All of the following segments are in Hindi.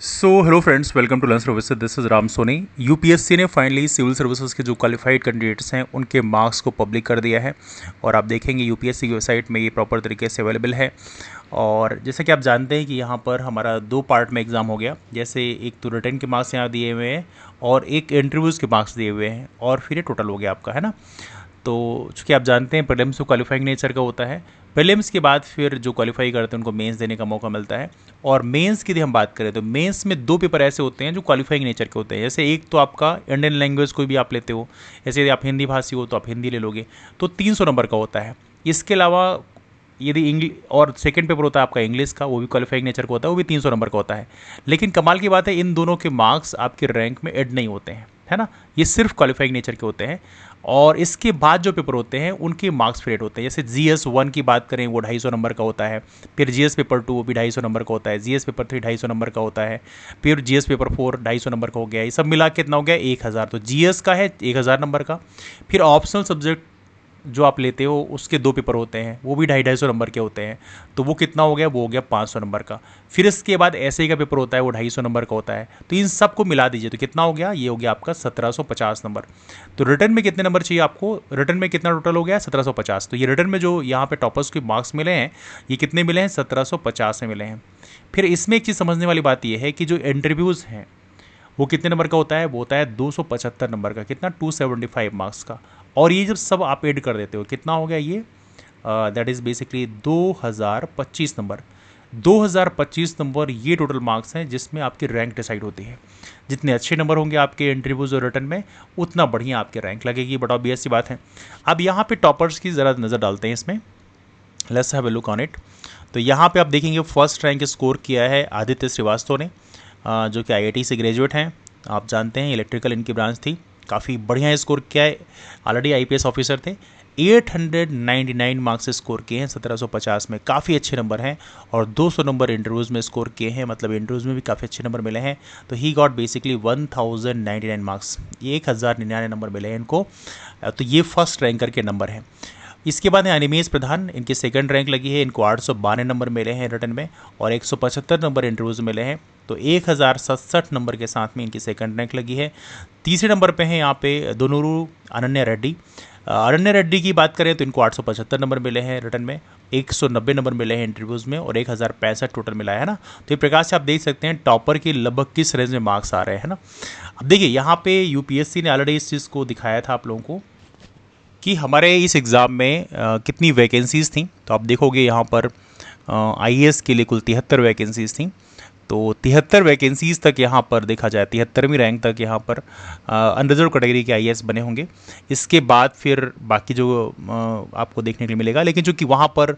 Hello friends, welcome to lunch services. This is Ram Soni. UPSC ने फाइनली सिविल सर्विसेज के जो क्वालिफाइड कैंडिडेट्स हैं उनके मार्क्स को पब्लिक कर दिया है और आप देखेंगे यूपीएससी की वेबसाइट में ये प्रॉपर तरीके से अवेलेबल है। और जैसे कि आप जानते हैं कि यहाँ पर हमारा दो पार्ट में एग्ज़ाम हो गया। जैसे एक तो रिटर्न के मार्क्स यहाँ दिए हुए हैं और एक इंटरव्यूज़ के मार्क्स दिए हुए हैं और फिर ये टोटल हो गया आपका, है ना। तो चूँकि आप जानते हैं प्रीलिम्स तो क्वालिफाइंग नेचर का होता है। प्रीलिम्स के बाद फिर जो क्वालिफाई करते हैं उनको मेंस देने का मौका मिलता है। और मेंस की यदि हम बात करें तो मेंस में दो पेपर ऐसे होते हैं जो क्वालिफाइंग नेचर के होते हैं। जैसे एक तो आपका इंडियन लैंग्वेज कोई भी आप लेते हो, जैसे यदि आप हिंदी भाषी हो तो आप हिंदी ले लोगे, तो 300 नंबर का होता है। इसके अलावा यदि इंग्लिश और सेकंड पेपर होता है आपका इंग्लिश का, वो भी क्वालिफाइंग नेचर का होता है, वो भी 300 नंबर का होता है। लेकिन कमाल की बात है, इन दोनों के मार्क्स आपके रैंक में ऐड नहीं होते हैं, है ना। ये सिर्फ क्वालिफाइंग नेचर के होते हैं। और इसके बाद जो पेपर होते हैं उनके मार्क्स फिर ऐड होते हैं। जैसे GS 1 की बात करें, वो 250 नंबर का होता है। फिर GS पेपर 2 वो भी 250 नंबर का होता है। GS पेपर 3 250 नंबर का होता है। फिर GS पेपर 4 250 नंबर का हो गया। ये सब मिला के कितना हो गया, 1000। तो GS का है 1000 नंबर का। फिर ऑप्शनल सब्जेक्ट जो आप लेते हो उसके दो पेपर होते हैं, वो भी 250 नंबर के होते हैं। तो वो कितना हो गया, वो हो गया 500 नंबर का। फिर इसके बाद ऐसे ही का पेपर होता है, वो 250 नंबर का होता है। तो इन सब को मिला दीजिए तो कितना हो गया, ये हो गया आपका 1750 नंबर। तो रिटर्न में कितने नंबर चाहिए आपको, रिटर्न में कितना टोटल हो गया, 1750। तो ये रिटर्न में जो यहाँ पे टॉपर्स के मार्क्स मिले हैं, ये कितने मिले हैं, 1750 में मिले हैं। फिर इसमें एक चीज़ समझने वाली बात यह है कि जो इंटरव्यूज़ हैं वो कितने नंबर का होता है, वो होता है 275 नंबर का, कितना, 275 मार्क्स का। और ये जब सब आप ऐड कर देते हो कितना हो गया ये, that is basically 2025 number. 2025 number ये टोटल मार्क्स हैं जिसमें आपकी रैंक डिसाइड होती है। जितने अच्छे नंबर होंगे आपके इंटरव्यूज़ और रिटर्न में, उतना बढ़िया आपके रैंक लगेगी। बट ऑब्वियस सी बात है। अब यहाँ पे टॉपर्स की ज़रा नज़र डालते हैं इसमें। Let's have a look on it. तो यहाँ पे आप देखेंगे फर्स्ट रैंक स्कोर किया है आदित्य श्रीवास्तव ने, जो कि IIT से ग्रेजुएट हैं। आप जानते हैं इलेक्ट्रिकल इनकी ब्रांच थी। काफ़ी बढ़िया स्कोर किया है, ऑलरेडी IPS ऑफिसर थे। 899 मार्क्स स्कोर किए हैं 1750 में, काफ़ी अच्छे नंबर हैं। और 200 नंबर इंटरव्यूज़ में स्कोर किए हैं, मतलब इंटरव्यूज़ में भी काफ़ी अच्छे नंबर मिले हैं। तो ही गॉट बेसिकली 1099 मार्क्स, ये 1099 नंबर मिले हैं इनको। तो ये फर्स्ट रैंकर के नंबर हैं। इसके बाद है अनिमेश प्रधान, इनकी सेकंड रैंक लगी है, इनको 892 नंबर मिले हैं रिटर्न में और 175 नंबर इंटरव्यूज़ मिले हैं। तो 1067 नंबर के साथ में इनकी सेकंड रैंक लगी है। तीसरे नंबर पे हैं यहाँ पे दोनोरू अनन्या रेड्डी। अनन्या रेड्डी की बात करें तो इनको 875 नंबर मिले हैं रिटर्न में, 190 नंबर मिले हैं इंटरव्यूज़ में और 1065 टोटल मिला है ना। तो ये प्रकार से आप देख सकते हैं टॉपर की लगभग किस रेंज में मार्क्स आ रहे हैं ना। अब देखिए यहाँ पे यूपीएससी ने ऑलरेडी इस चीज़ को दिखाया था आप लोगों को कि हमारे इस एग्ज़ाम में कितनी वैकेंसीज़ थी। तो आप देखोगे यहाँ पर IAS के लिए कुल 73 वैकेंसीज़ थी। तो 73 वैकेंसीज़ तक यहाँ पर देखा जाए, 73वीं रैंक तक यहाँ पर अनरिजर्व कैटेगरी के IAS बने होंगे। इसके बाद फिर बाकी जो आपको देखने के लिए मिलेगा, लेकिन चूँकि वहाँ पर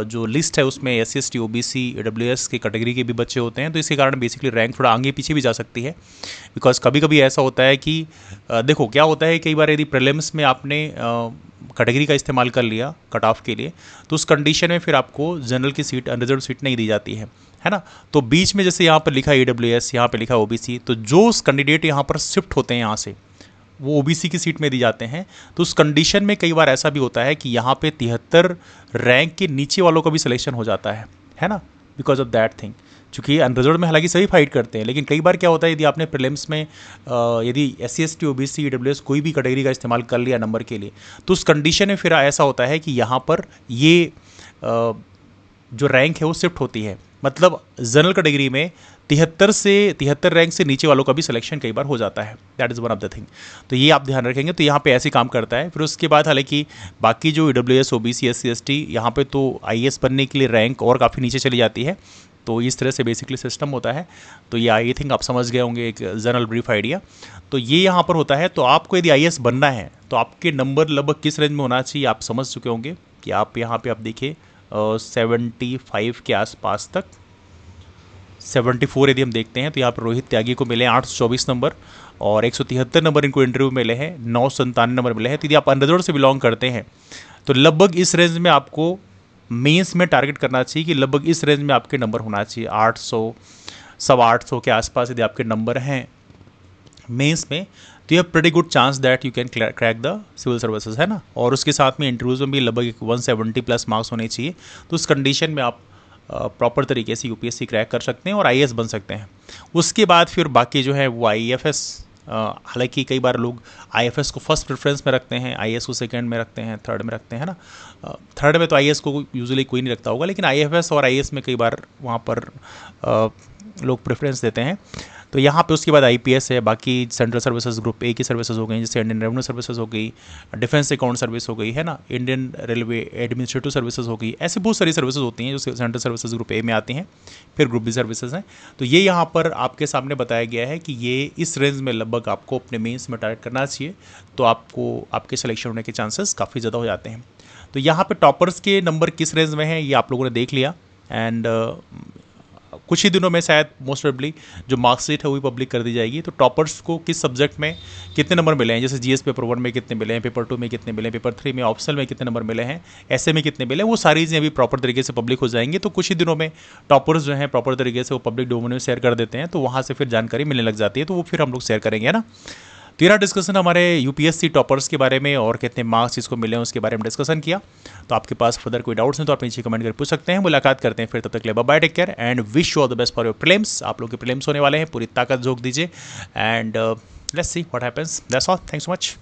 जो लिस्ट है उसमें SC ST OBC AWS के कैटेगरी के भी बच्चे होते हैं, तो इसके कारण बेसिकली रैंक थोड़ा आगे पीछे भी जा सकती है। बिकॉज कभी कभी ऐसा होता है कि देखो क्या होता है, कई बार यदि प्रीलिम्स में आपने कैटेगरी का इस्तेमाल कर लिया कट ऑफ के लिए, तो उस कंडीशन में फिर आपको जनरल की सीट, अनरिजर्व सीट नहीं दी जाती है ना। तो बीच में जैसे यहाँ पर लिखा AWS, यहाँ पर लिखा OBC, तो जो उस कैंडिडेट यहाँ पर शिफ्ट होते हैं यहाँ से, वो OBC की सीट में दी जाते हैं। तो उस कंडीशन में कई बार ऐसा भी होता है कि यहाँ पे 73 रैंक के नीचे वालों का भी सिलेक्शन हो जाता है ना, बिकॉज ऑफ दैट थिंग। चूँकि अनरिजर्व में हालांकि सभी फाइट करते हैं, लेकिन कई बार क्या होता है, यदि आपने प्रीलिम्स में यदि SC ST OBC AWS कोई भी कैटेगरी का इस्तेमाल कर लिया नंबर के लिए, तो उस कंडीशन में फिर ऐसा होता है कि यहाँ पर ये जो रैंक है वो शिफ्ट होती है। मतलब जनरल कैटेगरी में 73 रैंक से नीचे वालों का भी सिलेक्शन कई बार हो जाता है। That is one of the thing. तो ये आप ध्यान रखेंगे। तो यहाँ पे ऐसे काम करता है। फिर उसके बाद हालांकि बाकी जो AWS OBC SC ST यहाँ पे तो IAS बनने के लिए रैंक और काफ़ी नीचे चली जाती है। तो इस तरह से बेसिकली सिस्टम होता है। तो ये आई थिंक आप समझ गए होंगे, एक जनरल ब्रीफ आइडिया। तो ये यहाँ पर होता है। तो आपको यदि IAS बनना है तो आपके नंबर लगभग किस रेंज में होना चाहिए आप समझ चुके होंगे कि आप यहाँ पर आप देखिए 75 के आसपास तक, 74 यदि हम देखते हैं तो यहाँ पर रोहित त्यागी को मिले 824 नंबर और 173 नंबर इनको इंटरव्यू मिले हैं, 997 नंबर मिले हैं। तो यदि आप अंडरग्राउंड से बिलोंग करते हैं तो लगभग इस रेंज में आपको मेंस में टारगेट करना चाहिए कि लगभग इस रेंज में आपके नंबर होना चाहिए, 800 850 के आसपास यदि आपके नंबर हैं मेंस में, तो यह pretty good chance that you can crack the civil services, है ना। और उसके साथ में इंटरव्यूज़ में भी लगभग 170 प्लस मार्क्स होने चाहिए। तो उस कंडीशन में आप प्रॉपर तरीके से यूपीएससी क्रैक कर सकते हैं और IAS बन सकते हैं। उसके बाद फिर बाकी जो है वो IAFS, हालांकि कई बार लोग IAFS को फर्स्ट प्रेफरेंस में रखते हैं, IAS को सेकंड में रखते हैं, थर्ड में रखते हैं ना। थर्ड में तो IAS को यूजुअली कोई नहीं रखता होगा, लेकिन IAFS और IAS में कई बार वहाँ पर लोग प्रेफरेंस देते हैं। तो यहाँ पे उसके बाद IPS है, बाकी सेंट्रल सर्विसेज ग्रुप ए की सर्विसेज हो गई, जैसे इंडियन रेवेन्यू सर्विसेज हो गई, डिफेंस अकाउंट सर्विस हो गई है ना, इंडियन रेलवे एडमिनिस्ट्रेटिव सर्विसेज हो गई, ऐसी बहुत सारी सर्विसेज होती हैं जो सेंट्रल सर्विसेज ग्रुप ए में आती हैं। फिर ग्रुप बी सर्विसेज हैं। तो ये यहाँ पर आपके सामने बताया गया है कि ये इस रेंज में लगभग आपको अपने मेंस में टारगेट करना चाहिए, तो आपको आपके सिलेक्शन होने के चांसेस काफ़ी ज़्यादा हो जाते हैं। तो यहाँ पे टॉपर्स के नंबर किस रेंज में हैं ये आप लोगों ने देख लिया। एंड कुछ ही दिनों में शायद मोस्ट प्रोबेबली जो मार्कशीट है वो भी पब्लिक कर दी जाएगी। तो टॉपर्स को किस सब्जेक्ट में कितने नंबर मिले हैं, जैसे GS पेपर 1 में कितने मिले हैं, पेपर 2 में कितने मिले हैं, पेपर 3 में ऑप्शनल में कितने नंबर मिले हैं, ऐसे में कितने मिले हैं, वो सारी चीज़ें अभी प्रॉपर तरीके से पब्लिक हो जाएंगी। तो कुछ ही दिनों में टॉपर्स जो हैं प्रॉपर तरीके से वो पब्लिक डोमेन में शेयर कर देते हैं, तो वहाँ से फिर जानकारी मिलने लग जाती है, तो वो फिर हम लोग शेयर करेंगे, है ना। तो ये डिस्कशन हमारे UPSC टॉपर्स के बारे में और कितने मार्क्स इसको मिले हैं उसके बारे में डिस्कशन किया। तो आपके पास फर्दर कोई डाउट्स हैं तो आप नीचे कमेंट करके पूछ सकते हैं। मुलाकात करते हैं फिर, तब तक ले bye, take care and wish you all the best for your prelims. आप लोग के प्रीलिम्स होने वाले हैं, पूरी ताकत झोंक दीजिए and let's see what happens. That's all, thanks so much.